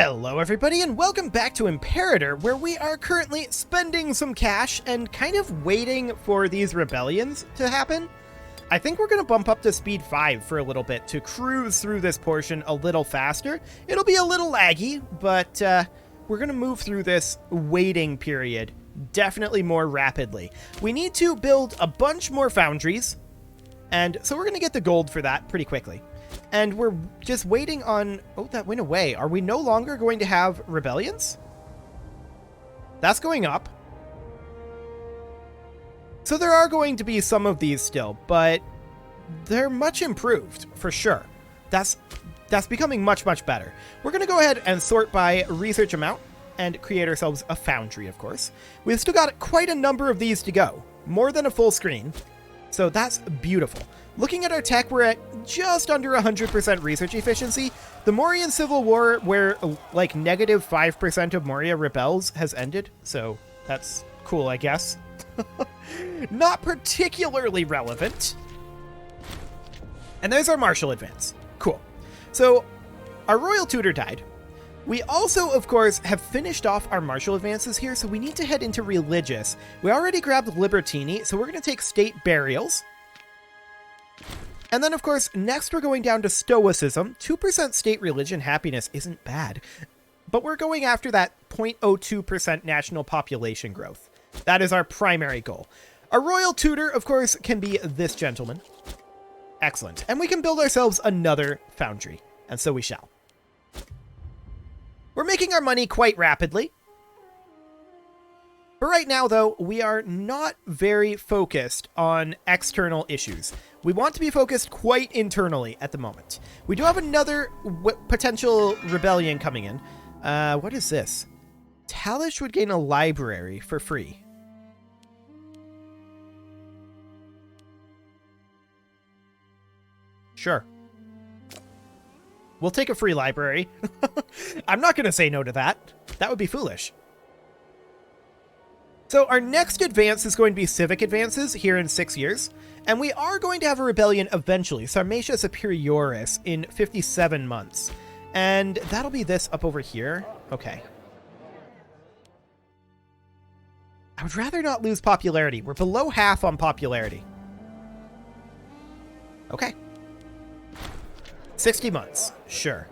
Hello everybody and welcome back to Imperator, where we are currently spending some cash and kind of waiting for these rebellions to happen. I think we're going to bump up to speed 5 for a little bit to cruise through this portion a little faster. It'll be a little laggy, but we're going to move through this waiting period definitely more rapidly. We need to build a bunch more foundries, and so we're going to get the gold for that pretty quickly. And we're just waiting on... Oh, that went away. Are we no longer going to have rebellions? That's going up. So there are going to be some of these still, but they're much improved, for sure. That's becoming much, much better. We're going to go ahead and sort by research amount and create ourselves a foundry, of course. We've still got quite a number of these to go. More than a full screen. So that's beautiful. Looking at our tech, we're at just under 100% research efficiency. The Mauryan Civil War, where like negative 5% of Moria rebels, has ended. So that's cool, I guess. Not particularly relevant. And there's our martial advance. Cool. So our royal tutor died. We also, of course, have finished off our martial advances here, so we need to head into religious. We already grabbed Libertini, so we're going to take state burials. And then, of course, next we're going down to Stoicism. 2% state religion happiness isn't bad, but we're going after that 0.02% national population growth. That is our primary goal. Our royal tutor, of course, can be this gentleman. Excellent. And we can build ourselves another foundry, and so we shall. We're making our money quite rapidly. But right now, though, we are not very focused on external issues. We want to be focused quite internally at the moment. We do have another potential rebellion coming in. What is this? Talish would gain a library for free. Sure. We'll take a free library. I'm not going to say no to that. That would be foolish. So our next advance is going to be civic advances here in 6 years. And we are going to have a rebellion eventually, Sarmatia Superioris, in 57 months. And that'll be this up over here. Okay. I would rather not lose popularity. We're below half on popularity. Okay. 60 months. Sure.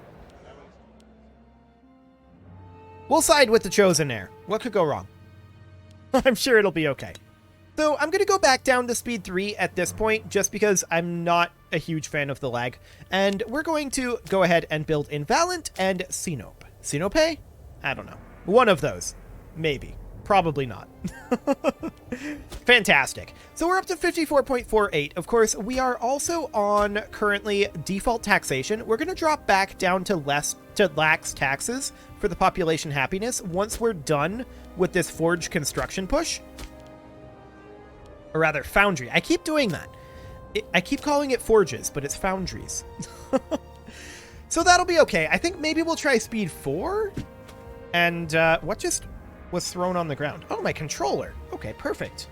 We'll side with the Chosen Heir. What could go wrong? I'm sure it'll be okay. So I'm going to go back down to speed 3 at this point, just because I'm not a huge fan of the lag. And we're going to go ahead and build Invalent and Sinope. Sinope? I don't know. One of those. Maybe. Probably not. Fantastic. So we're up to 54.48. Of course, we are also on currently default taxation. We're going to drop back down to lax taxes for the population happiness once we're done with this forge construction push. Or rather, foundry. I keep doing that. I keep calling it forges, but it's foundries. So that'll be okay. I think maybe we'll try speed 4. And what just was thrown on the ground? Oh, my controller. Okay, perfect.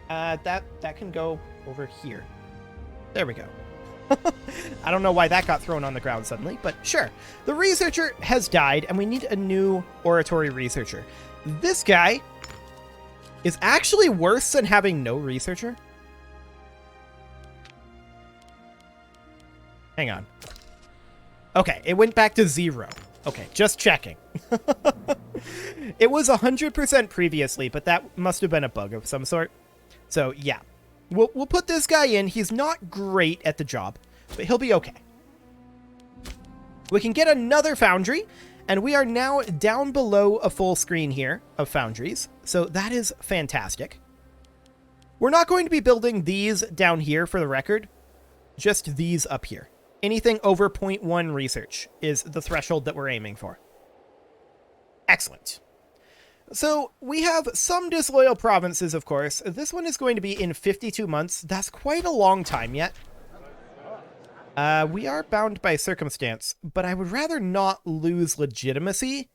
That can go over here. There we go. I don't know why that got thrown on the ground suddenly, but sure. The researcher has died, and we need a new oratory researcher. This guy is actually worse than having no researcher. Hang on. Okay, it went back to 0. Okay, just checking. It was 100% previously, but that must have been a bug of some sort. So, yeah. We'll put this guy in. He's not great at the job, but he'll be okay. We can get another foundry, and we are now down below a full screen here of foundries. So that is fantastic. We're not going to be building these down here for the record, just these up here. Anything over 0.1 research is the threshold that we're aiming for. Excellent. So we have some disloyal provinces, of course. This one is going to be in 52 months. That's quite a long time yet. We are bound by circumstance, but I would rather not lose legitimacy.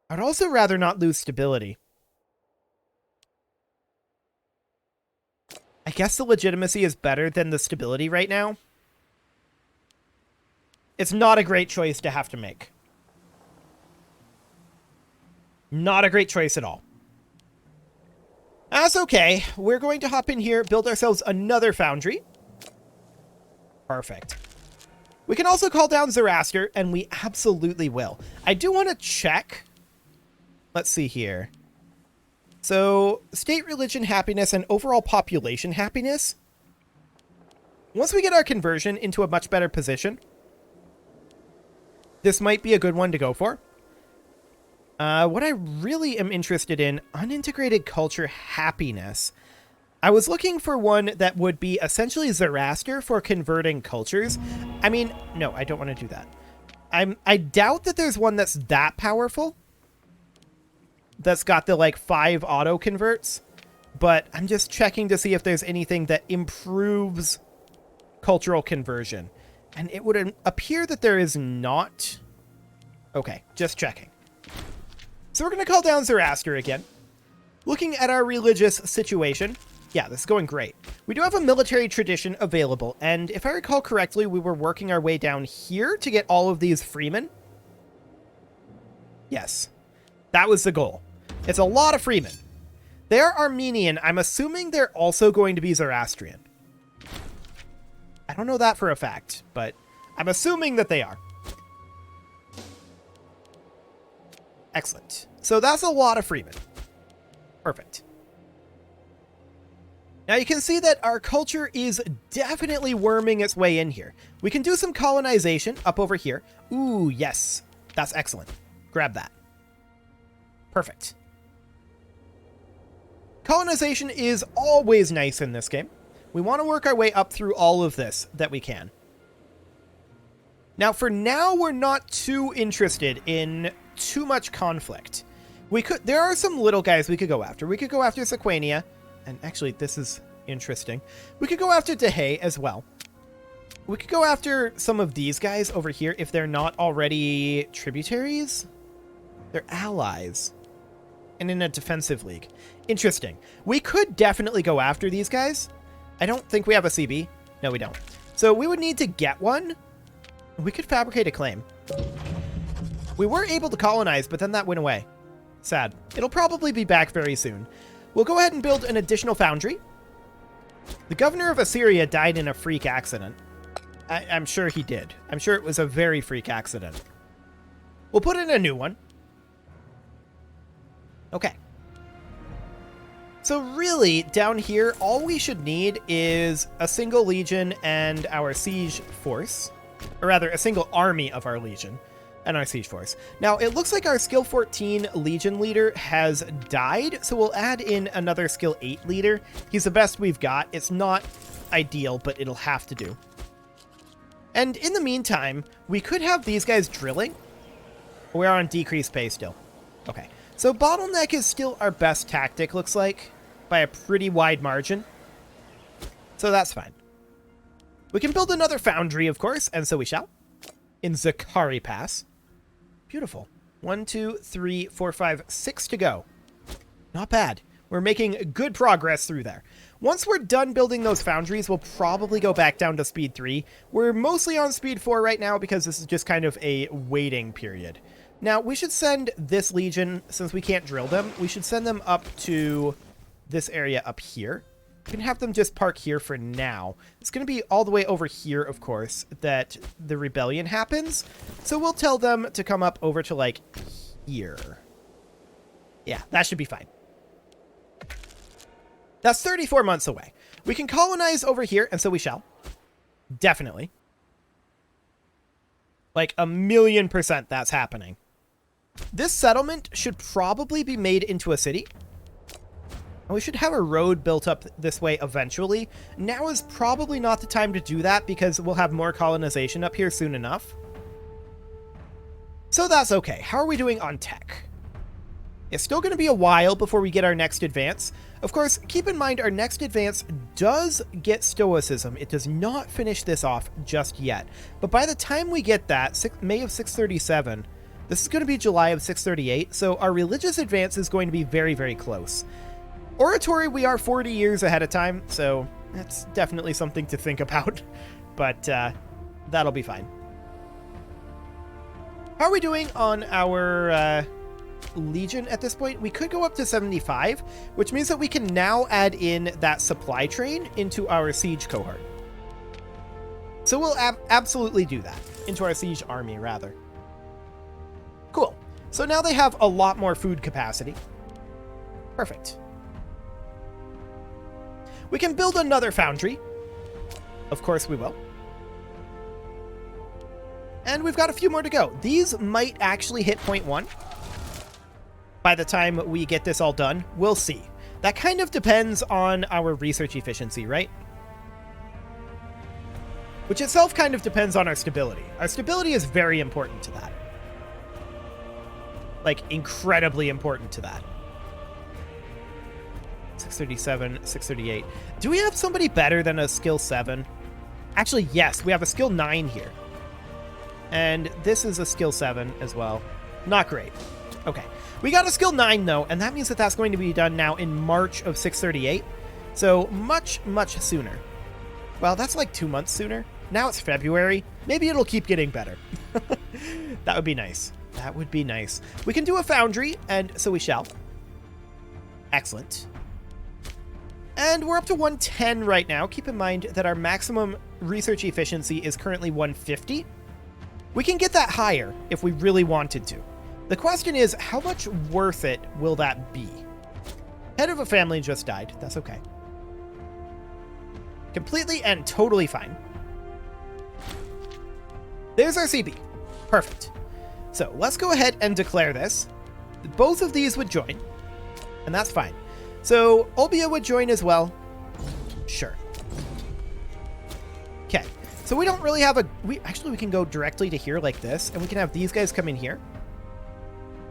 I'd also rather not lose stability. I guess the legitimacy is better than the stability right now. It's not a great choice to have to make. Not a great choice at all. That's okay. We're going to hop in here, build ourselves another foundry. Perfect. We can also call down Zoroaster, and we absolutely will. I do want to check. Let's see here. So, state religion happiness and overall population happiness. Once we get our conversion into a much better position, this might be a good one to go for. What I really am interested in, unintegrated culture happiness. I was looking for one that would be essentially Zoroaster for converting cultures. I mean, no, I don't want to do that. I doubt that there's one that's that powerful. That's got the, like, 5 auto converts. But I'm just checking to see if there's anything that improves cultural conversion. And it would appear that there is not. Okay, just checking. So we're going to call down Zoroaster again. Looking at our religious situation. Yeah, this is going great. We do have a military tradition available. And if I recall correctly, we were working our way down here to get all of these freemen. Yes, that was the goal. It's a lot of freemen. They're Armenian. I'm assuming they're also going to be Zoroastrian. I don't know that for a fact, but I'm assuming that they are. Excellent. So that's a lot of freemen. Perfect. Now you can see that our culture is definitely worming its way in here. We can do some colonization up over here. Ooh, yes. That's excellent. Grab that. Perfect. Colonization is always nice in this game. We want to work our way up through all of this that we can. Now, for now, we're not too interested in too much conflict. There are some little guys we could go after. We could go after Sequania. And actually, this is interesting. We could go after Dehay as well. We could go after some of these guys over here if they're not already tributaries. They're allies. And in a defensive league. Interesting. We could definitely go after these guys. I don't think we have a CB. No, we don't. So we would need to get one. We could fabricate a claim. We were able to colonize, but then that went away. Sad. It'll probably be back very soon. We'll go ahead and build an additional foundry. The governor of Assyria died in a freak accident. I'm sure he did. I'm sure it was a very freak accident. We'll put in a new one. Okay. So really, down here, all we should need is a single legion and our siege force. Or rather, a single army of our legion and our siege force. Now, it looks like our skill 14 legion leader has died, so we'll add in another skill 8 leader. He's the best we've got. It's not ideal, but it'll have to do. And in the meantime, we could have these guys drilling. We're on decreased pay still. Okay. So bottleneck is still our best tactic, looks like, by a pretty wide margin. So that's fine. We can build another foundry, of course, and so we shall. In Zakari Pass. Beautiful. 1, 2, 3, 4, 5, 6 to go. Not bad. We're making good progress through there. Once we're done building those foundries, we'll probably go back down to speed 3. We're mostly on speed 4 right now because this is just kind of a waiting period. Now, we should send this legion, since we can't drill them, we should send them up to this area up here. We can have them just park here for now. It's going to be all the way over here, of course, that the rebellion happens. So we'll tell them to come up over to, like, here. Yeah, that should be fine. That's 34 months away. We can colonize over here, and so we shall. Definitely. Like, 1,000,000% that's happening. This settlement should probably be made into a city. And we should have a road built up this way eventually. Now is probably not the time to do that because we'll have more colonization up here soon enough. So that's okay. How are we doing on tech? It's still going to be a while before we get our next advance. Of course, keep in mind our next advance does get Stoicism. It does not finish this off just yet. But by the time we get that, May of 637, this is going to be July of 638, so our religious advance is going to be very, very close. Oratory, we are 40 years ahead of time, so that's definitely something to think about. But that'll be fine. How are we doing on our Legion at this point. We could go up to 75, which means that we can now add in that supply train into our siege cohort. So we'll absolutely do that. Into our siege army, rather. Cool. So now they have a lot more food capacity. Perfect. We can build another foundry. Of course we will. And we've got a few more to go. These might actually hit point 1. By the time we get this all done, we'll see. That kind of depends on our research efficiency, right? Which itself kind of depends on our stability. Our stability is very important to that. Like, incredibly important to that. 637, 638. Do we have somebody better than a skill 7? Actually, yes, we have a skill 9 here. And this is a skill 7 as well. Not great. Okay. We got a skill 9, though, and that means that that's going to be done now in March of 638. So much, much sooner. Well, that's like 2 months sooner. Now it's February. Maybe it'll keep getting better. That would be nice. That would be nice. We can do a foundry, and so we shall. Excellent. And we're up to 110 right now. Keep in mind that our maximum research efficiency is currently 150. We can get that higher if we really wanted to. The question is, how much worth it will that be? Head of a family just died. That's okay. Completely and totally fine. There's our CP. Perfect. So let's go ahead and declare this. Both of these would join, and that's fine. So Olbia would join as well. Sure. Okay. So we don't really have a... we can go directly to here like this, and we can have these guys come in here.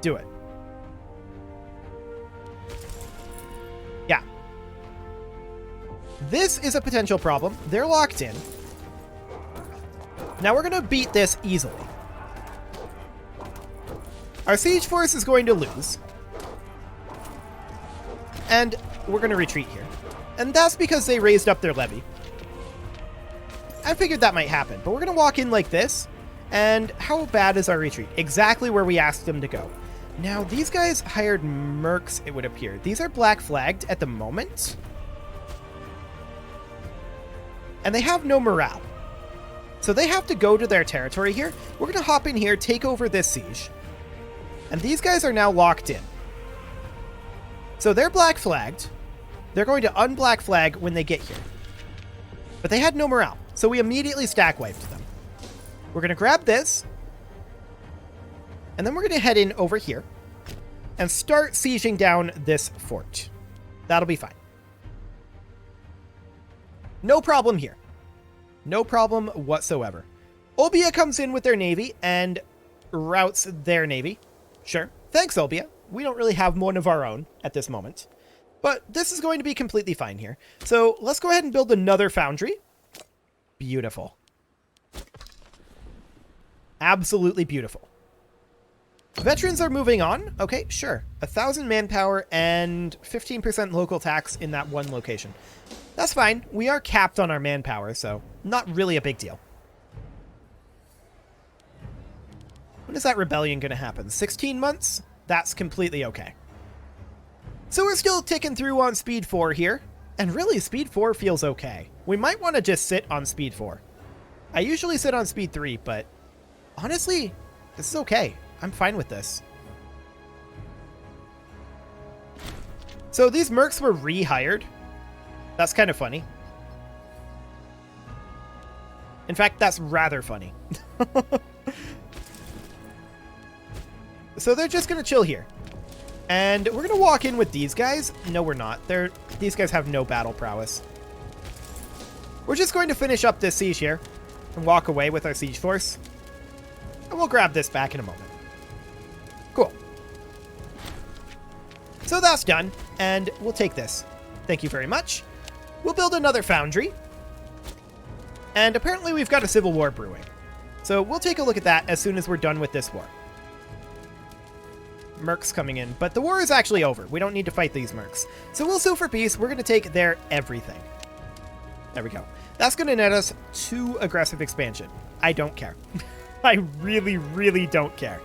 Do it. Yeah. This is a potential problem. They're locked in. Now we're going to beat this easily. Our siege force is going to lose. And we're going to retreat here. And that's because they raised up their levy. I figured that might happen, but we're going to walk in like this. And how bad is our retreat? Exactly where we asked them to go. Now, these guys hired mercs, it would appear. These are black flagged at the moment. And they have no morale. So they have to go to their territory here. We're going to hop in here, take over this siege. And these guys are now locked in. So they're black flagged. They're going to unblack flag when they get here. But they had no morale. So we immediately stack wiped them. We're going to grab this. And then we're going to head in over here and start sieging down this fort. That'll be fine. No problem here. No problem whatsoever. Olbia comes in with their navy and routs their navy. Sure. Thanks, Olbia. We don't really have one of our own at this moment. But this is going to be completely fine here. So let's go ahead and build another foundry. Beautiful. Absolutely beautiful. Veterans are moving on. Okay, sure. 1,000 manpower and 15% local tax in that one location. That's fine. We are capped on our manpower, so not really a big deal. When is that rebellion going to happen? 16 months? That's completely okay. So we're still ticking through on speed 4 here. And really, speed 4 feels okay. We might want to just sit on speed 4. I usually sit on speed 3, but honestly, this is okay. I'm fine with this. So these mercs were rehired. That's kind of funny. In fact, that's rather funny. So they're just going to chill here. And we're going to walk in with these guys. No, we're not. These guys have no battle prowess. We're just going to finish up this siege here and walk away with our siege force. And we'll grab this back in a moment. Cool. So that's done, and we'll take this. Thank you very much. We'll build another foundry. And apparently we've got a civil war brewing. So we'll take a look at that as soon as we're done with this war. Mercs coming in, but the war is actually over. We don't need to fight these mercs. So we'll sue for peace. We're going to take their everything. There we go. That's going to net us 2 aggressive expansion. I don't care. I really, really don't care.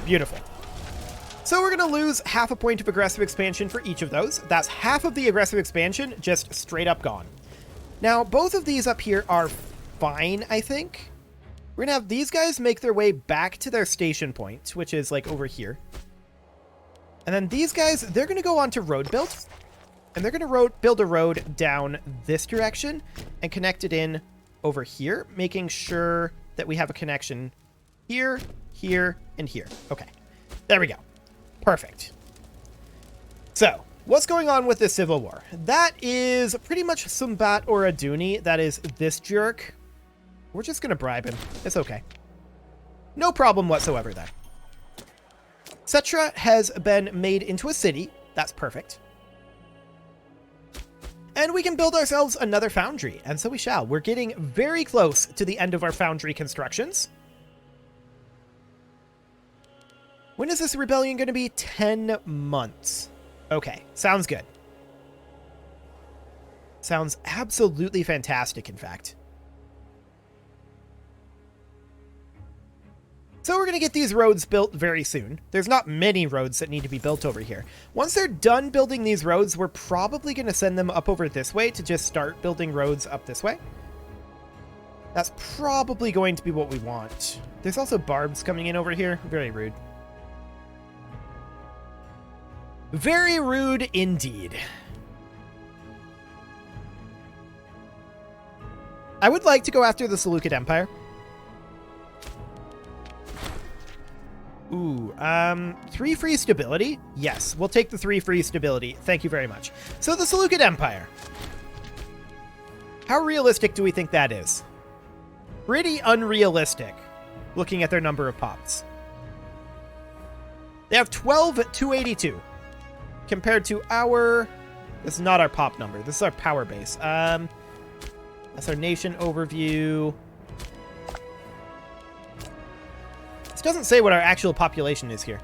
Beautiful. So we're going to lose half a point of aggressive expansion for each of those. That's half of the aggressive expansion just straight up gone. Now, both of these up here are fine, I think. We're going to have these guys make their way back to their station point, which is like over here. And then these guys, they're going to go on to road build. And they're going to build a road down this direction and connect it in over here, making sure that we have a connection here, here, and here. Okay, there we go. Perfect. So, what's going on with this civil war? That is pretty much Sumbat or Aduni. That is this jerk. We're just going to bribe him. It's okay. No problem whatsoever there. Cetra has been made into a city. That's perfect. And we can build ourselves another foundry, and so we shall. We're getting very close to the end of our foundry constructions. When is this rebellion going to be? 10 months. Okay, sounds good. Sounds absolutely fantastic, in fact. So we're going to get these roads built very soon. There's not many roads that need to be built over here. Once they're done building these roads, we're probably going to send them up over this way to just start building roads up this way. That's probably going to be what we want. There's also barbs coming in over here. Very rude. Very rude indeed. I would like to go after the Seleucid Empire. Ooh, 3 free stability? Yes, we'll take the 3 free stability. Thank you very much. So the Seleucid Empire. How realistic do we think that is? Pretty unrealistic, looking at their number of pops. They have 12,282, compared to our... This is not our pop number. This is our power base. That's our nation overview. Doesn't say what our actual population is here.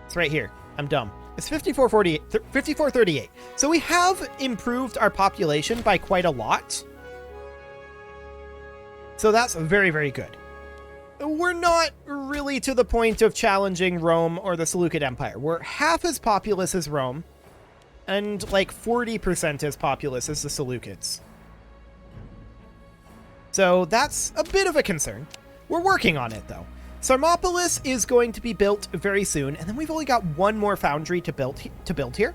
It's right here. I'm dumb. It's 5438. So we have improved our population by quite a lot. So that's very, very good. We're not really to the point of challenging Rome or the Seleucid Empire. We're half as populous as Rome and like 40% as populous as the Seleucids. So that's a bit of a concern. We're working on it, though. Sarmopolis is going to be built very soon, and then we've only got one more foundry to build here.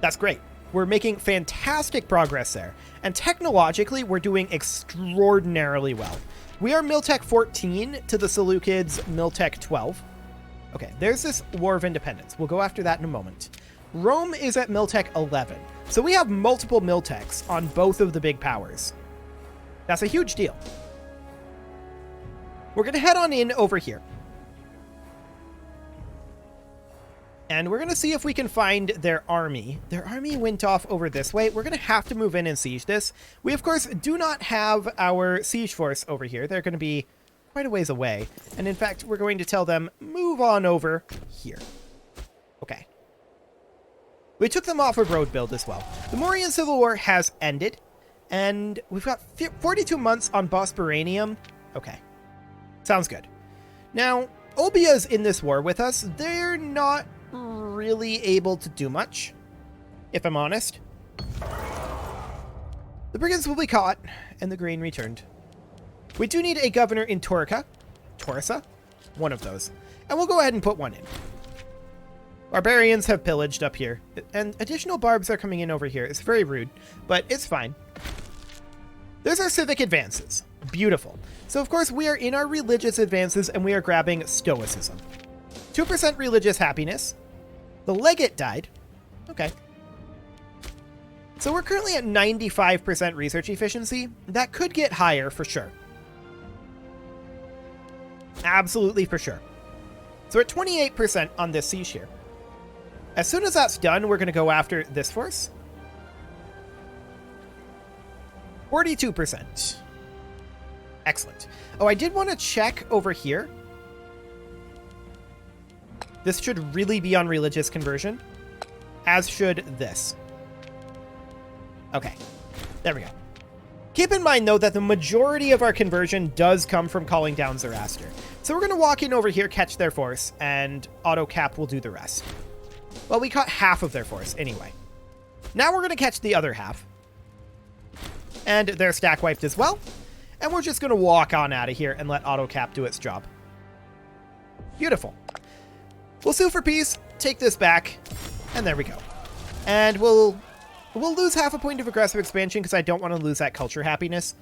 That's great. We're making fantastic progress there, and technologically, we're doing extraordinarily well. We are Miltech 14 to the Seleucids Miltech 12. Okay, there's this War of Independence. We'll go after that in a moment. Rome is at Miltech 11, so we have multiple Miltechs on both of the big powers. That's a huge deal. We're going to head on in over here. And we're going to see if we can find their army. Their army went off over this way. We're going to have to move in and siege this. We, of course, do not have our siege force over here. They're going to be quite a ways away. And in fact, we're going to tell them, move on over here. Okay. We took them off of road build as well. The Mauryan Civil War has ended. And we've got 42 months on Bosporanium. Okay. Sounds good. Now, Olbia's in this war with us. They're not really able to do much, if I'm honest. The brigands will be caught, and the grain returned. We do need a governor in Torisa, one of those. And we'll go ahead and put one in. Barbarians have pillaged up here, and additional barbs are coming in over here. It's very rude, but it's fine. There's our civic advances. Beautiful. So, of course, we are in our religious advances, and we are grabbing Stoicism. 2% religious happiness. The legate died. Okay. So we're currently at 95% research efficiency. That could get higher for sure. Absolutely for sure. So we're at 28% on this siege here. As soon as that's done, we're going to go after this force. 42%. Excellent. Oh, I did want to check over here. This should really be on religious conversion, as should this. Okay, there we go. Keep in mind, though, that the majority of our conversion does come from calling down Zoroaster. So we're going to walk in over here, catch their force, and auto cap will do the rest. Well, we caught half of their force anyway. Now we're going to catch the other half. And they're stack wiped as well. And we're just going to walk on out of here and let auto cap do its job. Beautiful. We'll sue for peace, take this back, and there we go. And we'll lose half a point of aggressive expansion because I don't want to lose that culture happiness.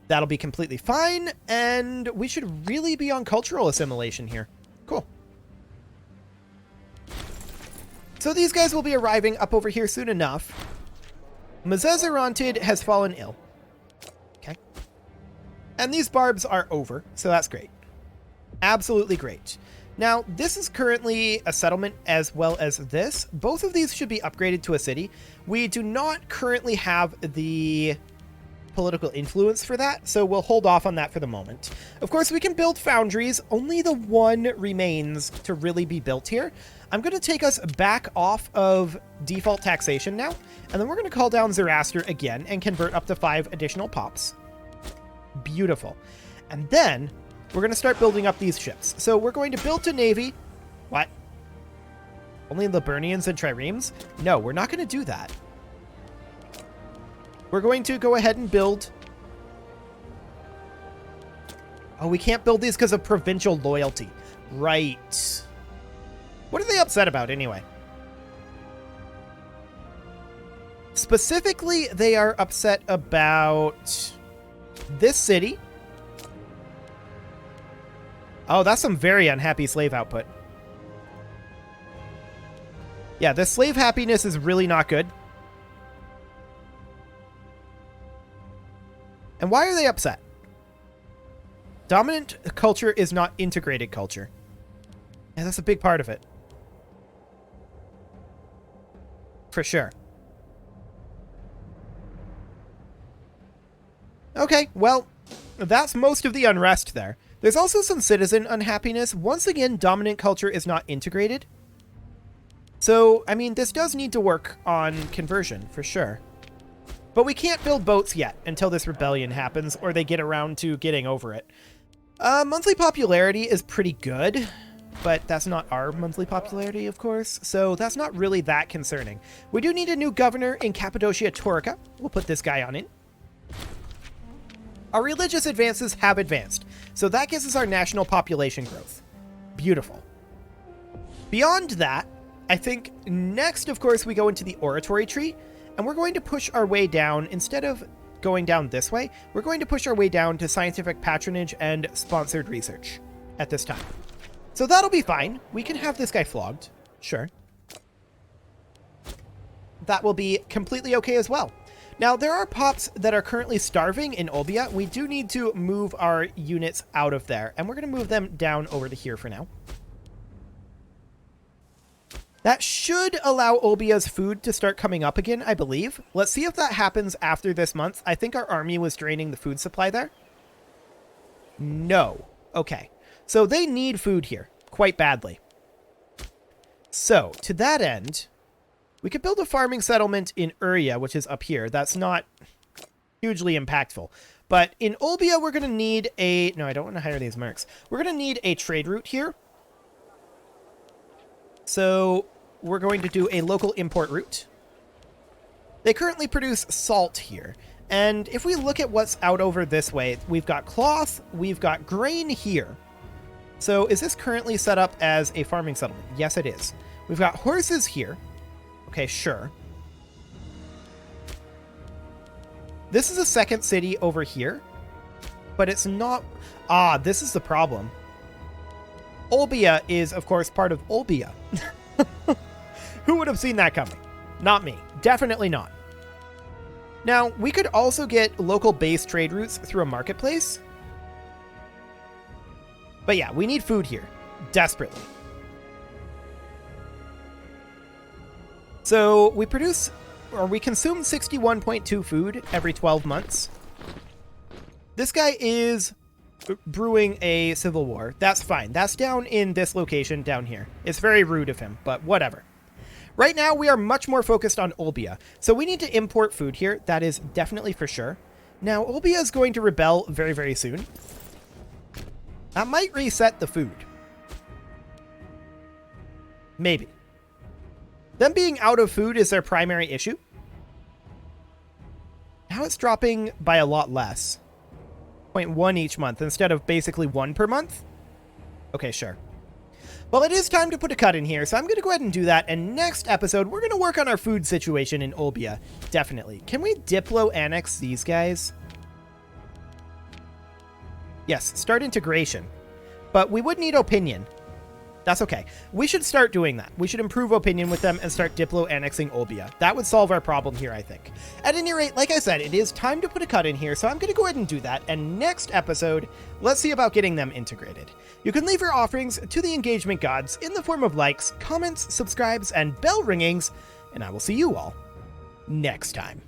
That'll be completely fine, and we should really be on cultural assimilation here. Cool. So these guys will be arriving up over here soon enough. Mazazerantid has fallen ill. Okay. And these barbs are over, so that's great. Absolutely great. Now, this is currently a settlement as well as this. Both of these should be upgraded to a city. We do not currently have the political influence for that, so we'll hold off on that for the moment. Of course, we can build foundries. Only the one remains to really be built here. I'm going to take us back off of default taxation now, and then we're going to call down Zoroaster again and convert up to 5 additional pops. Beautiful. And then we're going to start building up these ships. So we're going to build a navy. What? Only Liburnians and Triremes? No, we're not going to do that. We're going to go ahead and build... Oh, we can't build these because of provincial loyalty. Right. What are they upset about anyway? Specifically, they are upset about this city. Oh, that's some very unhappy slave output. Yeah, the slave happiness is really not good. And why are they upset? Dominant culture is not integrated culture. And that's a big part of it. For sure. Okay, well, that's most of the unrest there. There's also some citizen unhappiness. Once again, dominant culture is not integrated. So, I mean, this does need to work on conversion, for sure. But we can't build boats yet until this rebellion happens, or they get around to getting over it. Monthly popularity is pretty good, but that's not our monthly popularity, of course, so that's not really that concerning. We do need a new governor in Cappadocia Taurica. We'll put this guy on in. Our religious advances have advanced, so that gives us our national population growth. Beautiful. Beyond that, I think next, of course, we go into the oratory tree, and we're going to push our way down. Instead of going down this way, we're going to push our way down to scientific patronage and sponsored research at this time. So that'll be fine. We can have this guy flogged. Sure. That will be completely okay as well. Now, there are pops that are currently starving in Olbia. We do need to move our units out of there, and we're going to move them down over to here for now. That should allow Olbia's food to start coming up again, I believe. Let's see if that happens after this month. I think our army was draining the food supply there. No. Okay. So they need food here quite badly. So, to that end, we could build a farming settlement in Uria, which is up here. That's not hugely impactful. But in Olbia, we're going to need a... No, I don't want to hire these mercs. We're going to need a trade route here. So we're going to do a local import route. They currently produce salt here. And if we look at what's out over this way, we've got cloth, we've got grain here. So is this currently set up as a farming settlement? Yes, it is. We've got horses here. Okay, sure. This is a second city over here, but it's not... Ah, this is the problem. Olbia is, of course, part of Olbia. Who would have seen that coming? Not me. Definitely not. Now, we could also get local base trade routes through a marketplace. But yeah, we need food here. Desperately. So we produce, or we consume 61.2 food every 12 months. This guy is brewing a civil war. That's fine. That's down in this location down here. It's very rude of him, but whatever. Right now, we are much more focused on Olbia. So we need to import food here. That is definitely for sure. Now, Olbia is going to rebel very, very soon. That might reset the food. Maybe. Them being out of food is their primary issue. Now it's dropping by a lot less. 0.1 each month instead of basically 1 per month. Okay, sure. Well, it is time to put a cut in here, so I'm going to go ahead and do that. And next episode, we're going to work on our food situation in Olbia. Definitely. Can we Diplo-annex these guys? Yes, start integration. But we would need opinion. That's okay. We should start doing that. We should improve opinion with them and start Diplo-annexing Olbia. That would solve our problem here, I think. At any rate, like I said, it is time to put a cut in here, so I'm going to go ahead and do that. And next episode, let's see about getting them integrated. You can leave your offerings to the engagement gods in the form of likes, comments, subscribes, and bell ringings, and I will see you all next time.